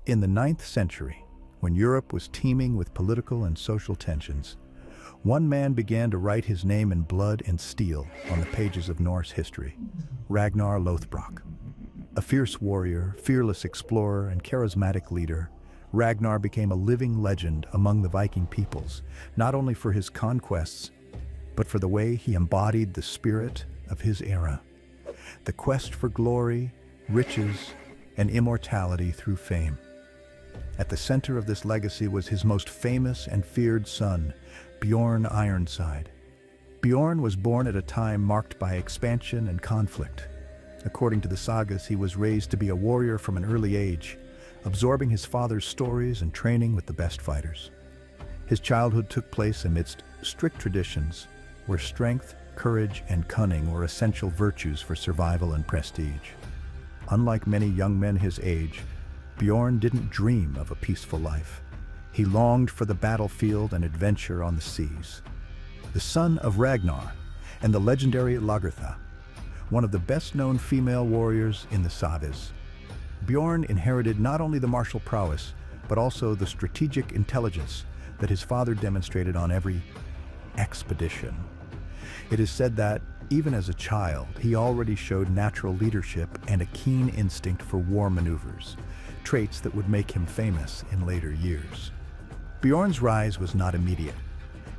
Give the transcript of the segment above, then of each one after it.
In the 9th century, when Europe was teeming with political and social tensions, one man began to write his name in blood and steel on the pages of Norse history: Ragnar Lothbrok. A fierce warrior, fearless explorer, and charismatic leader, Ragnar became a living legend among the Viking peoples, not only for his conquests, but for the way he embodied the spirit of his era: the quest for glory, riches, and immortality through fame. At the center of this legacy was his most famous and feared son, Bjorn Ironside. Bjorn was born at a time marked by expansion and conflict. According to the sagas, he was raised to be a warrior from an early age, absorbing his father's stories and training with the best fighters. His childhood took place amidst strict traditions, where strength, courage, and cunning were essential virtues for survival and prestige. Unlike many young men his age, Bjorn didn't dream of a peaceful life. He longed for the battlefield and adventure on the seas. The son of Ragnar and the legendary Lagertha, one of the best-known female warriors in the sagas, Bjorn inherited not only the martial prowess, but also the strategic intelligence that his father demonstrated on every expedition. It is said that, even as a child, he already showed natural leadership and a keen instinct for war maneuvers, traits that would make him famous in later years. Bjorn's rise was not immediate.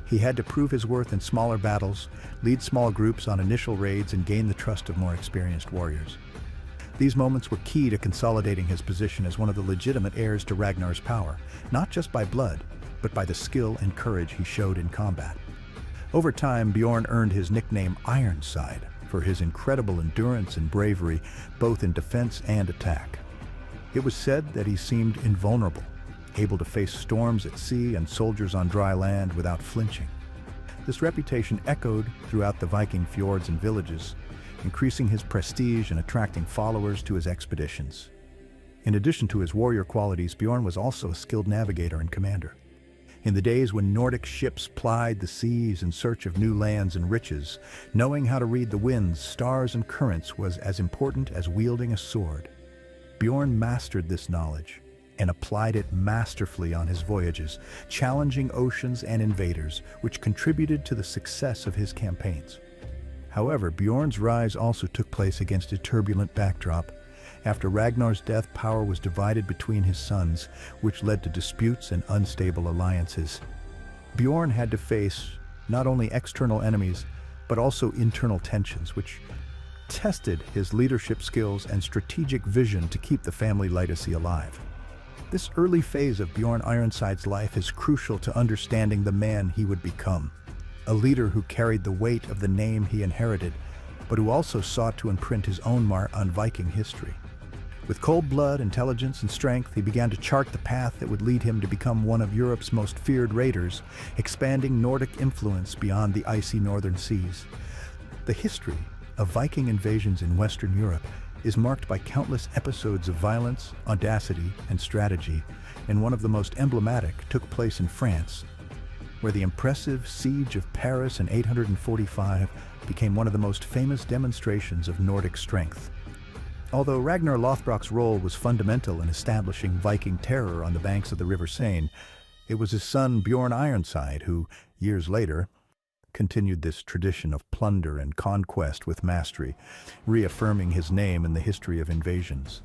He had to prove his worth in smaller battles, lead small groups on initial raids, and gain the trust of more experienced warriors. These moments were key to consolidating his position as one of the legitimate heirs to Ragnar's power, not just by blood, but by the skill and courage he showed in combat. Over time, Bjorn earned his nickname Ironside for his incredible endurance and bravery, both in defense and attack. It was said that he seemed invulnerable, able to face storms at sea and soldiers on dry land without flinching. This reputation echoed throughout the Viking fjords and villages, increasing his prestige and attracting followers to his expeditions. In addition to his warrior qualities, Bjorn was also a skilled navigator and commander. In the days when Nordic ships plied the seas in search of new lands and riches, knowing how to read the winds, stars, and currents was as important as wielding a sword. Bjorn mastered this knowledge and applied it masterfully on his voyages, challenging oceans and invaders, which contributed to the success of his campaigns. However, Bjorn's rise also took place against a turbulent backdrop. After Ragnar's death, power was divided between his sons, which led to disputes and unstable alliances. Bjorn had to face not only external enemies, but also internal tensions, which tested his leadership skills and strategic vision to keep the family legacy alive. This early phase of Bjorn Ironside's life is crucial to understanding the man he would become, a leader who carried the weight of the name he inherited, but who also sought to imprint his own mark on Viking history. With cold blood, intelligence, and strength, he began to chart the path that would lead him to become one of Europe's most feared raiders, expanding Nordic influence beyond the icy northern seas. The history of Viking invasions in Western Europe is marked by countless episodes of violence, audacity, and strategy, and one of the most emblematic took place in France, where the impressive siege of Paris in 845 became one of the most famous demonstrations of Nordic strength. Although Ragnar Lothbrok's role was fundamental in establishing Viking terror on the banks of the River Seine, it was his son Bjorn Ironside who, years later, continued this tradition of plunder and conquest with mastery, reaffirming his name in the history of invasions.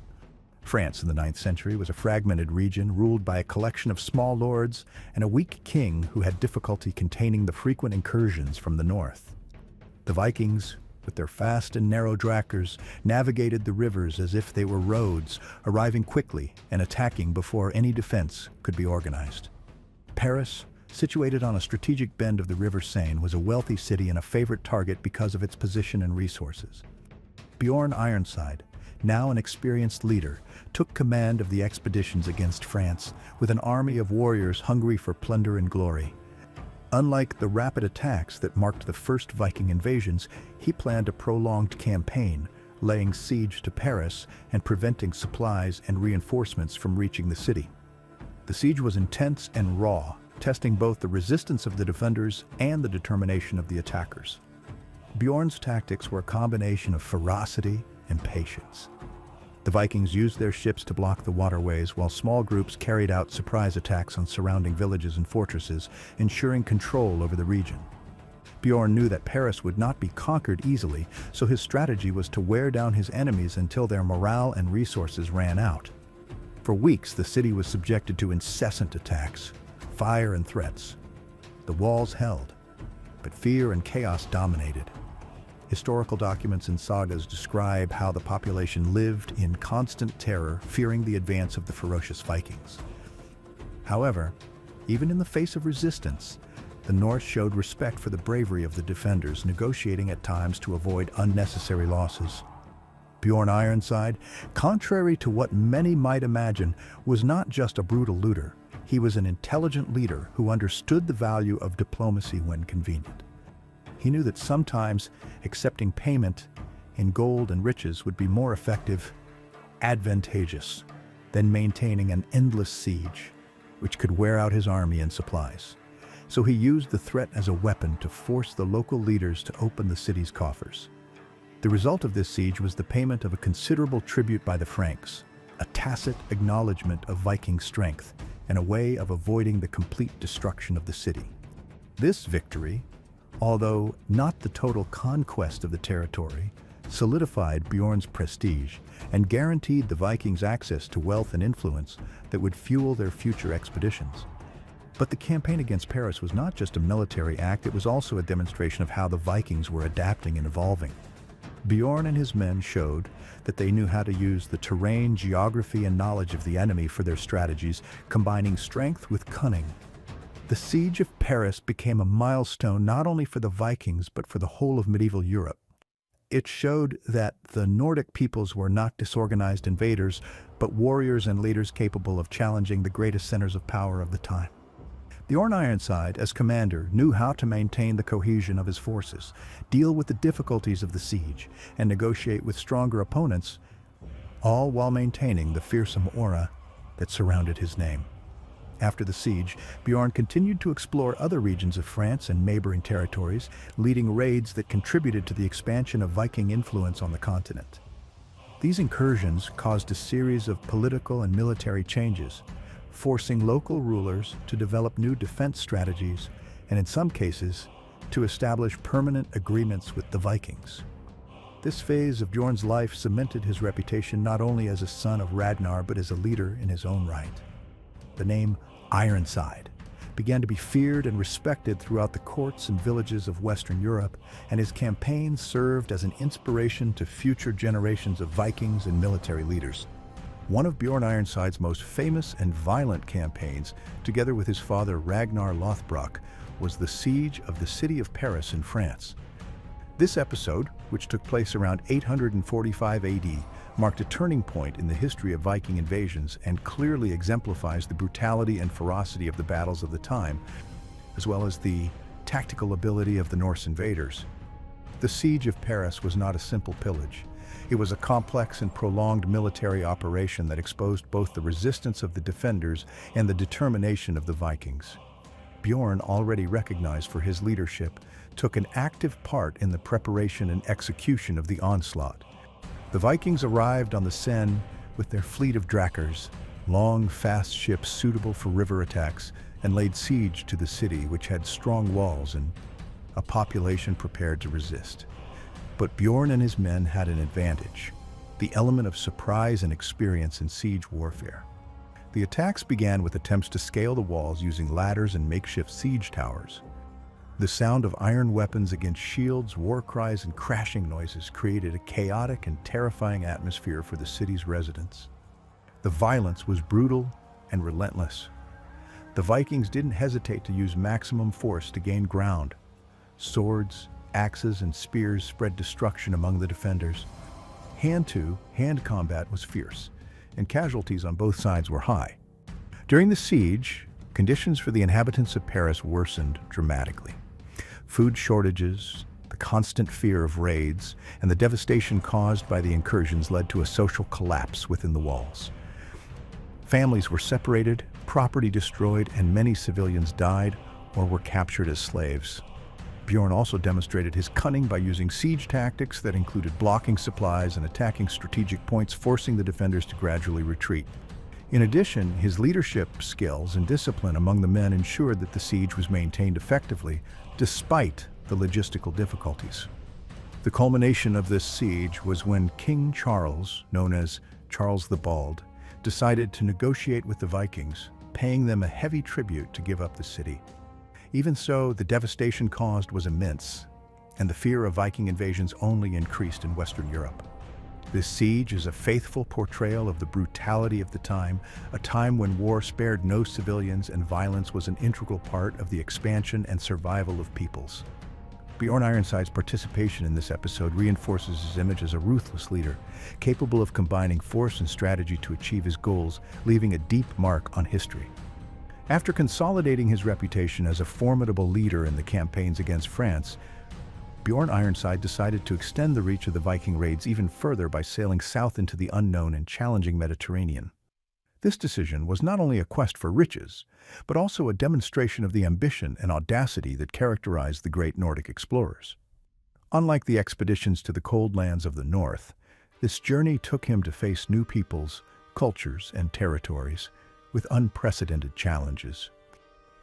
France in the 9th century was a fragmented region ruled by a collection of small lords and a weak king who had difficulty containing the frequent incursions from the north. The Vikings, with their fast and narrow drakkars, navigated the rivers as if they were roads, arriving quickly and attacking before any defense could be organized. Paris, situated on a strategic bend of the River Seine, was a wealthy city and a favorite target because of its position and resources. Bjorn Ironside, now an experienced leader, took command of the expeditions against France with an army of warriors hungry for plunder and glory. Unlike the rapid attacks that marked the first Viking invasions, he planned a prolonged campaign, laying siege to Paris and preventing supplies and reinforcements from reaching the city. The siege was intense and raw, testing both the resistance of the defenders and the determination of the attackers. Bjorn's tactics were a combination of ferocity and patience. The Vikings used their ships to block the waterways, while small groups carried out surprise attacks on surrounding villages and fortresses, ensuring control over the region. Bjorn knew that Paris would not be conquered easily, so his strategy was to wear down his enemies until their morale and resources ran out. For weeks, the city was subjected to incessant attacks, fire and threats. The walls held, but fear and chaos dominated. Historical documents and sagas describe how the population lived in constant terror, fearing the advance of the ferocious Vikings. However, even in the face of resistance, the Norse showed respect for the bravery of the defenders, negotiating at times to avoid unnecessary losses. Bjorn Ironside, contrary to what many might imagine, was not just a brutal looter. He was an intelligent leader who understood the value of diplomacy when convenient. He knew that sometimes accepting payment in gold and riches would be more advantageous, than maintaining an endless siege, which could wear out his army and supplies. So he used the threat as a weapon to force the local leaders to open the city's coffers. The result of this siege was the payment of a considerable tribute by the Franks, a tacit acknowledgement of Viking strength and a way of avoiding the complete destruction of the city. This victory, although not the total conquest of the territory, solidified Bjorn's prestige and guaranteed the Vikings access to wealth and influence that would fuel their future expeditions. But the campaign against Paris was not just a military act, it was also a demonstration of how the Vikings were adapting and evolving. Bjorn and his men showed that they knew how to use the terrain, geography, and knowledge of the enemy for their strategies, combining strength with cunning. The siege of Paris became a milestone not only for the Vikings but for the whole of medieval Europe. It showed that the Nordic peoples were not disorganized invaders, but warriors and leaders capable of challenging the greatest centers of power of the time. Bjorn Ironside, as commander, knew how to maintain the cohesion of his forces, deal with the difficulties of the siege, and negotiate with stronger opponents, all while maintaining the fearsome aura that surrounded his name. After the siege, Bjorn continued to explore other regions of France and neighboring territories, leading raids that contributed to the expansion of Viking influence on the continent. These incursions caused a series of political and military changes, forcing local rulers to develop new defense strategies and, in some cases, to establish permanent agreements with the Vikings. This phase of Bjorn's life cemented his reputation not only as a son of Ragnar but as a leader in his own right. The name Ironside began to be feared and respected throughout the courts and villages of Western Europe, and his campaigns served as an inspiration to future generations of Vikings and military leaders. One of Bjorn Ironside's most famous and violent campaigns, together with his father Ragnar Lothbrok, was the siege of the city of Paris in France. This episode, which took place around 845 AD, marked a turning point in the history of Viking invasions and clearly exemplifies the brutality and ferocity of the battles of the time, as well as the tactical ability of the Norse invaders. The siege of Paris was not a simple pillage. It was a complex and prolonged military operation that exposed both the resistance of the defenders and the determination of the Vikings. Bjorn, already recognized for his leadership, took an active part in the preparation and execution of the onslaught. The Vikings arrived on the Seine with their fleet of drakars, long, fast ships suitable for river attacks, and laid siege to the city, which had strong walls and a population prepared to resist. But Bjorn and his men had an advantage: the element of surprise and experience in siege warfare. The attacks began with attempts to scale the walls using ladders and makeshift siege towers. The sound of iron weapons against shields, war cries, and crashing noises created a chaotic and terrifying atmosphere for the city's residents. The violence was brutal and relentless. The Vikings didn't hesitate to use maximum force to gain ground. Swords, axes, and spears spread destruction among the defenders. Hand-to-hand combat was fierce, and casualties on both sides were high. During the siege, conditions for the inhabitants of Paris worsened dramatically. Food shortages, the constant fear of raids, and the devastation caused by the incursions led to a social collapse within the walls. Families were separated, property destroyed, and many civilians died or were captured as slaves. Bjorn also demonstrated his cunning by using siege tactics that included blocking supplies and attacking strategic points, forcing the defenders to gradually retreat. In addition, his leadership skills and discipline among the men ensured that the siege was maintained effectively, despite the logistical difficulties. The culmination of this siege was when King Charles, known as Charles the Bald, decided to negotiate with the Vikings, paying them a heavy tribute to give up the city. Even so, the devastation caused was immense, and the fear of Viking invasions only increased in Western Europe. This siege is a faithful portrayal of the brutality of the time, a time when war spared no civilians and violence was an integral part of the expansion and survival of peoples. Bjorn Ironside's participation in this episode reinforces his image as a ruthless leader, capable of combining force and strategy to achieve his goals, leaving a deep mark on history. After consolidating his reputation as a formidable leader in the campaigns against France, Bjorn Ironside decided to extend the reach of the Viking raids even further by sailing south into the unknown and challenging Mediterranean. This decision was not only a quest for riches, but also a demonstration of the ambition and audacity that characterized the great Nordic explorers. Unlike the expeditions to the cold lands of the north, this journey took him to face new peoples, cultures, and territories, with unprecedented challenges.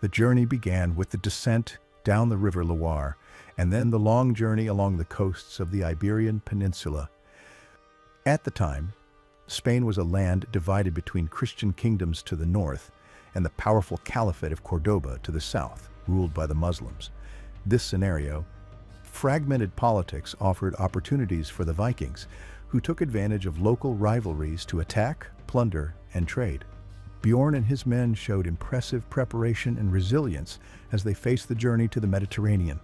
The journey began with the descent down the River Loire, and then the long journey along the coasts of the Iberian Peninsula. At the time, Spain was a land divided between Christian kingdoms to the north and the powerful Caliphate of Cordoba to the south, ruled by the Muslims. This scenario, fragmented politics, offered opportunities for the Vikings, who took advantage of local rivalries to attack, plunder, and trade. Bjorn and his men showed impressive preparation and resilience as they faced the journey to the Mediterranean.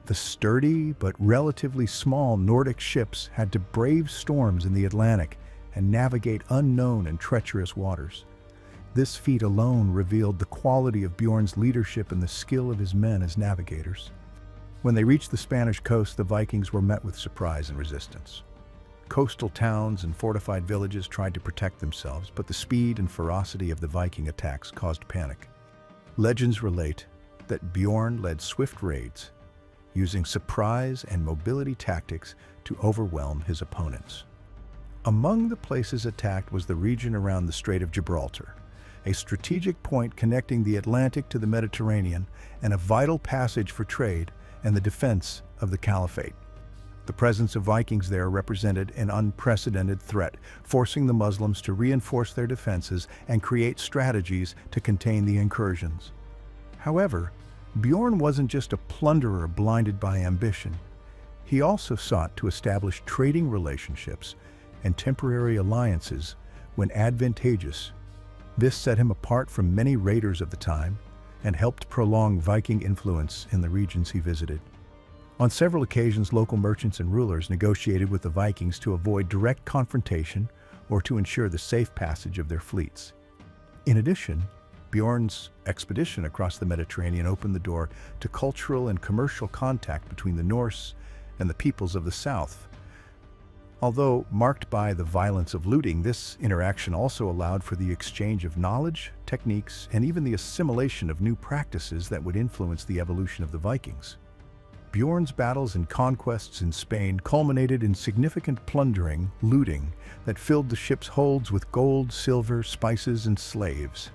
The sturdy but relatively small Nordic ships had to brave storms in the Atlantic and navigate unknown and treacherous waters. This feat alone revealed the quality of Bjorn's leadership and the skill of his men as navigators. When they reached the Spanish coast, the Vikings were met with surprise and resistance. Coastal towns and fortified villages tried to protect themselves, but the speed and ferocity of the Viking attacks caused panic. Legends relate that Bjorn led swift raids, using surprise and mobility tactics to overwhelm his opponents. Among the places attacked was the region around the Strait of Gibraltar, a strategic point connecting the Atlantic to the Mediterranean and a vital passage for trade and the defense of the Caliphate. The presence of Vikings there represented an unprecedented threat, forcing the Muslims to reinforce their defenses and create strategies to contain the incursions. However, Bjorn wasn't just a plunderer blinded by ambition. He also sought to establish trading relationships and temporary alliances when advantageous. This set him apart from many raiders of the time and helped prolong Viking influence in the regions he visited. On several occasions, local merchants and rulers negotiated with the Vikings to avoid direct confrontation or to ensure the safe passage of their fleets. In addition, Bjorn's expedition across the Mediterranean opened the door to cultural and commercial contact between the Norse and the peoples of the south. Although marked by the violence of looting, this interaction also allowed for the exchange of knowledge, techniques, and even the assimilation of new practices that would influence the evolution of the Vikings. Bjorn's battles and conquests in Spain culminated in significant plundering, looting, that filled the ship's holds with gold, silver, spices, and slaves.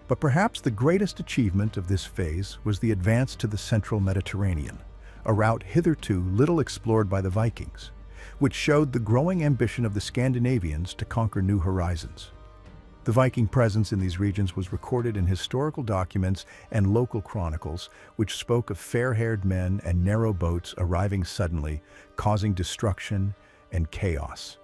But perhaps the greatest achievement of this phase was the advance to the central Mediterranean, a route hitherto little explored by the Vikings, which showed the growing ambition of the Scandinavians to conquer new horizons. The Viking presence in these regions was recorded in historical documents and local chronicles, which spoke of fair-haired men and narrow boats arriving suddenly, causing destruction and chaos.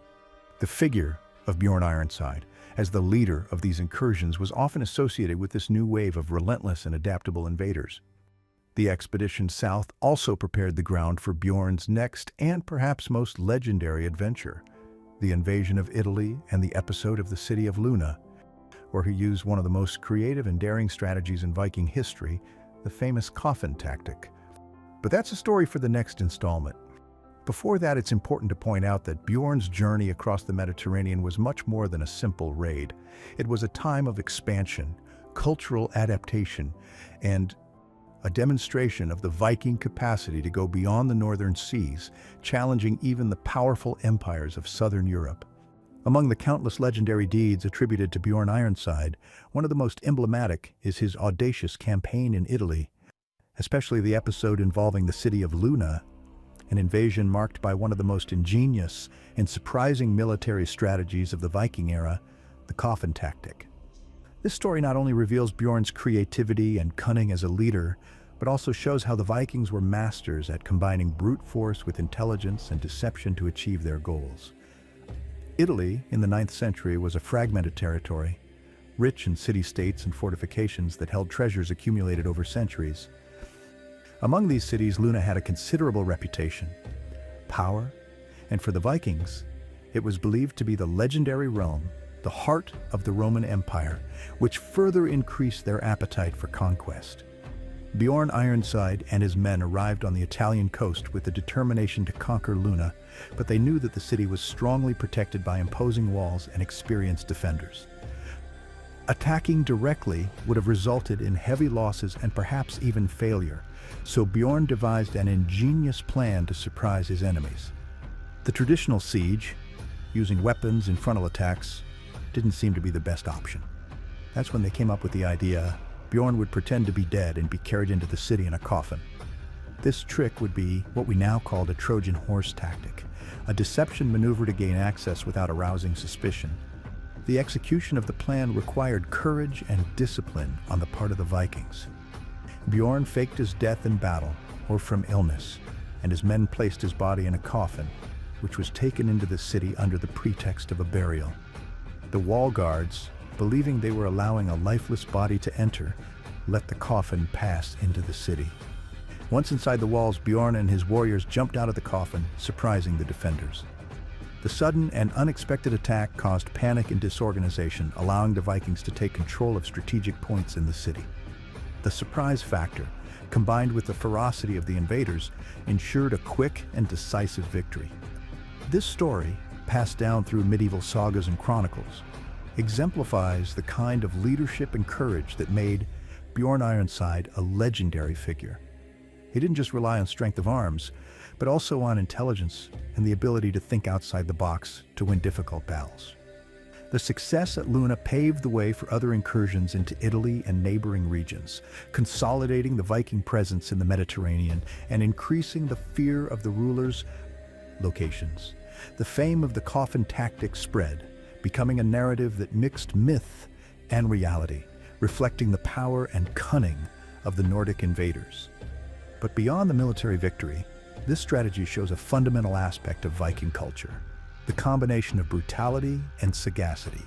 The figure of Bjorn Ironside, as the leader of these incursions, was often associated with this new wave of relentless and adaptable invaders. The expedition south also prepared the ground for Bjorn's next and perhaps most legendary adventure, the invasion of Italy and the episode of the city of Luna, where he used one of the most creative and daring strategies in Viking history, the famous coffin tactic. But that's a story for the next installment. Before that, it's important to point out that Bjorn's journey across the Mediterranean was much more than a simple raid. It was a time of expansion, cultural adaptation, and a demonstration of the Viking capacity to go beyond the northern seas, challenging even the powerful empires of southern Europe. Among the countless legendary deeds attributed to Bjorn Ironside, one of the most emblematic is his audacious campaign in Italy, especially the episode involving the city of Luna, an invasion marked by one of the most ingenious and surprising military strategies of the Viking era, the coffin tactic. This story not only reveals Bjorn's creativity and cunning as a leader, but also shows how the Vikings were masters at combining brute force with intelligence and deception to achieve their goals. Italy, in the 9th century, was a fragmented territory, rich in city-states and fortifications that held treasures accumulated over centuries. Among these cities, Luna had a considerable reputation, power, and for the Vikings, it was believed to be the legendary realm, the heart of the Roman Empire, which further increased their appetite for conquest. Bjorn Ironside and his men arrived on the Italian coast with the determination to conquer Luna, but they knew that the city was strongly protected by imposing walls and experienced defenders. Attacking directly would have resulted in heavy losses and perhaps even failure, so Bjorn devised an ingenious plan to surprise his enemies. The traditional siege, using weapons and frontal attacks, didn't seem to be the best option. That's when they came up with the idea Bjorn would pretend to be dead and be carried into the city in a coffin. This trick would be what we now call a Trojan horse tactic, a deception maneuver to gain access without arousing suspicion. The execution of the plan required courage and discipline on the part of the Vikings. Bjorn faked his death in battle or from illness, and his men placed his body in a coffin, which was taken into the city under the pretext of a burial. The wall guards, believing they were allowing a lifeless body to enter, let the coffin pass into the city. Once inside the walls, Bjorn and his warriors jumped out of the coffin, surprising the defenders. The sudden and unexpected attack caused panic and disorganization, allowing the Vikings to take control of strategic points in the city. The surprise factor, combined with the ferocity of the invaders, ensured a quick and decisive victory. This story, passed down through medieval sagas and chronicles, exemplifies the kind of leadership and courage that made Bjorn Ironside a legendary figure. He didn't just rely on strength of arms, but also on intelligence and the ability to think outside the box to win difficult battles. The success at Luna paved the way for other incursions into Italy and neighboring regions, consolidating the Viking presence in the Mediterranean and increasing the fear of the rulers' locations. The fame of the coffin tactic spread, becoming a narrative that mixed myth and reality, reflecting the power and cunning of the Nordic invaders. But beyond the military victory, this strategy shows a fundamental aspect of Viking culture, the combination of brutality and sagacity.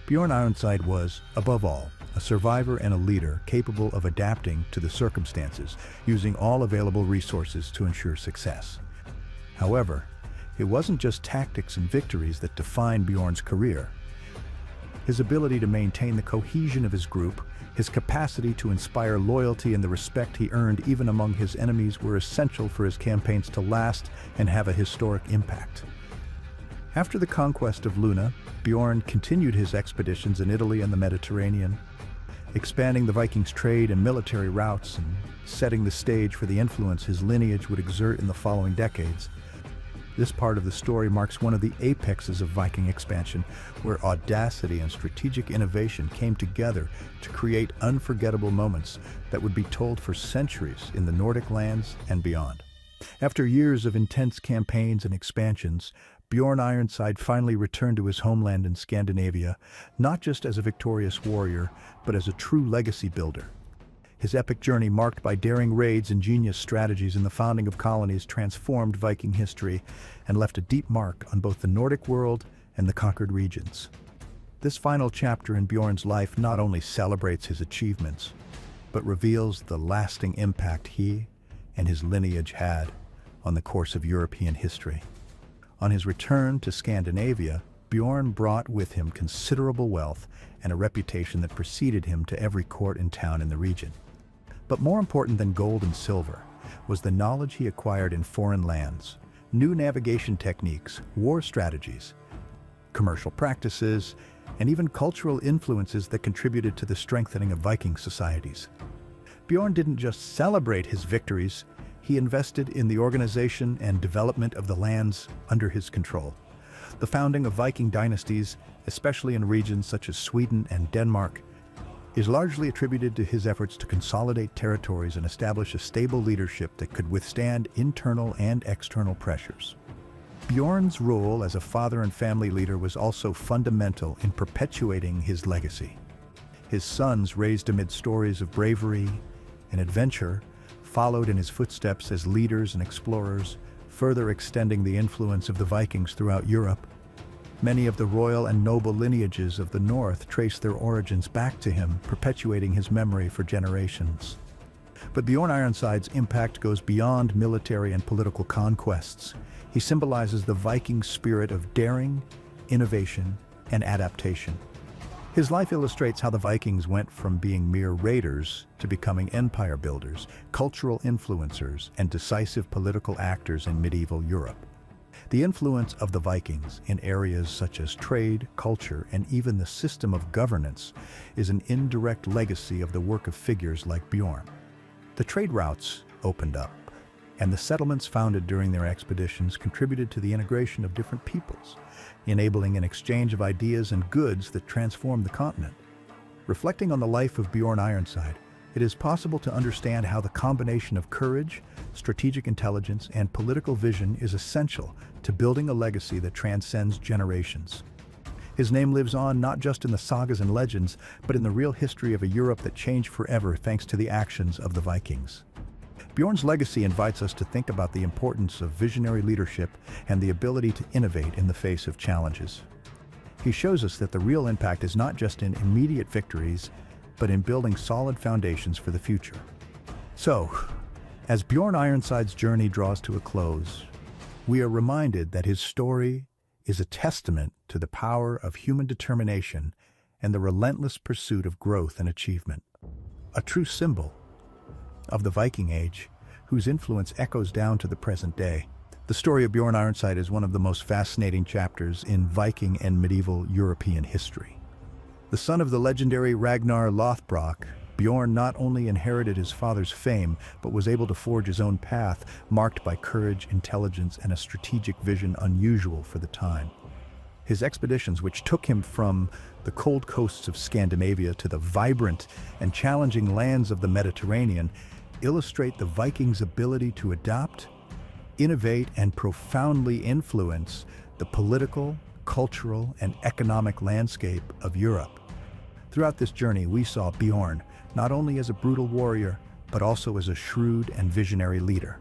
Bjorn Ironside was, above all, a survivor and a leader capable of adapting to the circumstances, using all available resources to ensure success. However, it wasn't just tactics and victories that defined Bjorn's career. His ability to maintain the cohesion of his group, his capacity to inspire loyalty, and the respect he earned even among his enemies were essential for his campaigns to last and have a historic impact. After the conquest of Luna, Bjorn continued his expeditions in Italy and the Mediterranean, expanding the Vikings' trade and military routes and setting the stage for the influence his lineage would exert in the following decades. This part of the story marks one of the apexes of Viking expansion, where audacity and strategic innovation came together to create unforgettable moments that would be told for centuries in the Nordic lands and beyond. After years of intense campaigns and expansions, Bjorn Ironside finally returned to his homeland in Scandinavia, not just as a victorious warrior, but as a true legacy builder. His epic journey, marked by daring raids and ingenious strategies in the founding of colonies, transformed Viking history and left a deep mark on both the Nordic world and the conquered regions. This final chapter in Bjorn's life not only celebrates his achievements, but reveals the lasting impact he and his lineage had on the course of European history. On his return to Scandinavia, Bjorn brought with him considerable wealth and a reputation that preceded him to every court and town in the region. But more important than gold and silver was the knowledge he acquired in foreign lands, new navigation techniques, war strategies, commercial practices, and even cultural influences that contributed to the strengthening of Viking societies. Bjorn didn't just celebrate his victories, he invested in the organization and development of the lands under his control. The founding of Viking dynasties, especially in regions such as Sweden and Denmark, is largely attributed to his efforts to consolidate territories and establish a stable leadership that could withstand internal and external pressures. Bjorn's role as a father and family leader was also fundamental in perpetuating his legacy. His sons, raised amid stories of bravery and adventure, followed in his footsteps as leaders and explorers, further extending the influence of the Vikings throughout Europe. Many of the royal and noble lineages of the North trace their origins back to him, perpetuating his memory for generations. But Bjorn Ironside's impact goes beyond military and political conquests. He symbolizes the Viking spirit of daring, innovation, and adaptation. His life illustrates how the Vikings went from being mere raiders to becoming empire builders, cultural influencers, and decisive political actors in medieval Europe. The influence of the Vikings in areas such as trade, culture, and even the system of governance is an indirect legacy of the work of figures like Bjorn. The trade routes opened up, and the settlements founded during their expeditions contributed to the integration of different peoples, enabling an exchange of ideas and goods that transformed the continent. Reflecting on the life of Bjorn Ironside, it is possible to understand how the combination of courage, strategic intelligence, and political vision is essential to building a legacy that transcends generations. His name lives on not just in the sagas and legends, but in the real history of a Europe that changed forever thanks to the actions of the Vikings. Bjorn's legacy invites us to think about the importance of visionary leadership and the ability to innovate in the face of challenges. He shows us that the real impact is not just in immediate victories, but in building solid foundations for the future. So, as Bjorn Ironside's journey draws to a close, we are reminded that his story is a testament to the power of human determination and the relentless pursuit of growth and achievement. A true symbol of the Viking Age, whose influence echoes down to the present day. The story of Bjorn Ironside is one of the most fascinating chapters in Viking and medieval European history. The son of the legendary Ragnar Lothbrok, Bjorn not only inherited his father's fame, but was able to forge his own path, marked by courage, intelligence, and a strategic vision unusual for the time. His expeditions, which took him from the cold coasts of Scandinavia to the vibrant and challenging lands of the Mediterranean, illustrate the Vikings' ability to adapt, innovate, and profoundly influence the political, cultural, and economic landscape of Europe. Throughout this journey, we saw Bjorn not only as a brutal warrior, but also as a shrewd and visionary leader.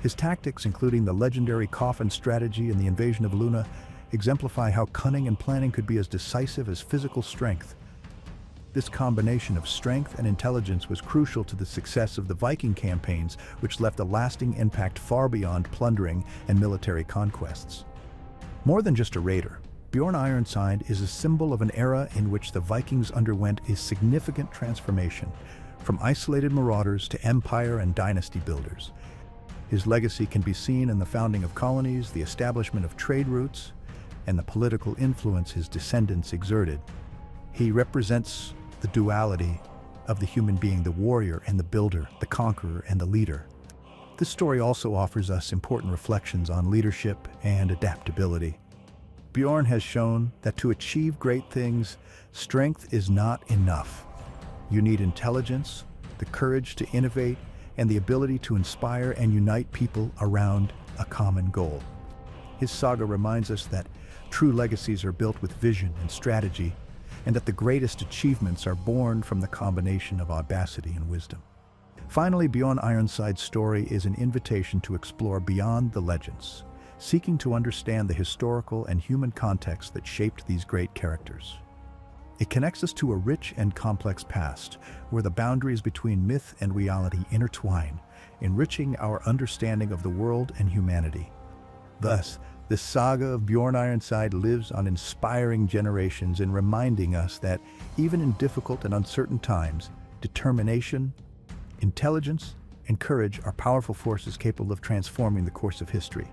His tactics, including the legendary coffin strategy and the invasion of Luna, exemplify how cunning and planning could be as decisive as physical strength. This combination of strength and intelligence was crucial to the success of the Viking campaigns, which left a lasting impact far beyond plundering and military conquests. More than just a raider, Bjorn Ironside is a symbol of an era in which the Vikings underwent a significant transformation, from isolated marauders to empire and dynasty builders. His legacy can be seen in the founding of colonies, the establishment of trade routes, and the political influence his descendants exerted. He represents the duality of the human being, the warrior and the builder, the conqueror and the leader. This story also offers us important reflections on leadership and adaptability. Bjorn has shown that to achieve great things, strength is not enough. You need intelligence, the courage to innovate, and the ability to inspire and unite people around a common goal. His saga reminds us that true legacies are built with vision and strategy, and that the greatest achievements are born from the combination of audacity and wisdom. Finally, Bjorn Ironside's story is an invitation to explore beyond the legends, seeking to understand the historical and human context that shaped these great characters. It connects us to a rich and complex past, where the boundaries between myth and reality intertwine, enriching our understanding of the world and humanity. Thus, the saga of Bjorn Ironside lives on, inspiring generations and reminding us that, even in difficult and uncertain times, determination, intelligence, and courage are powerful forces capable of transforming the course of history.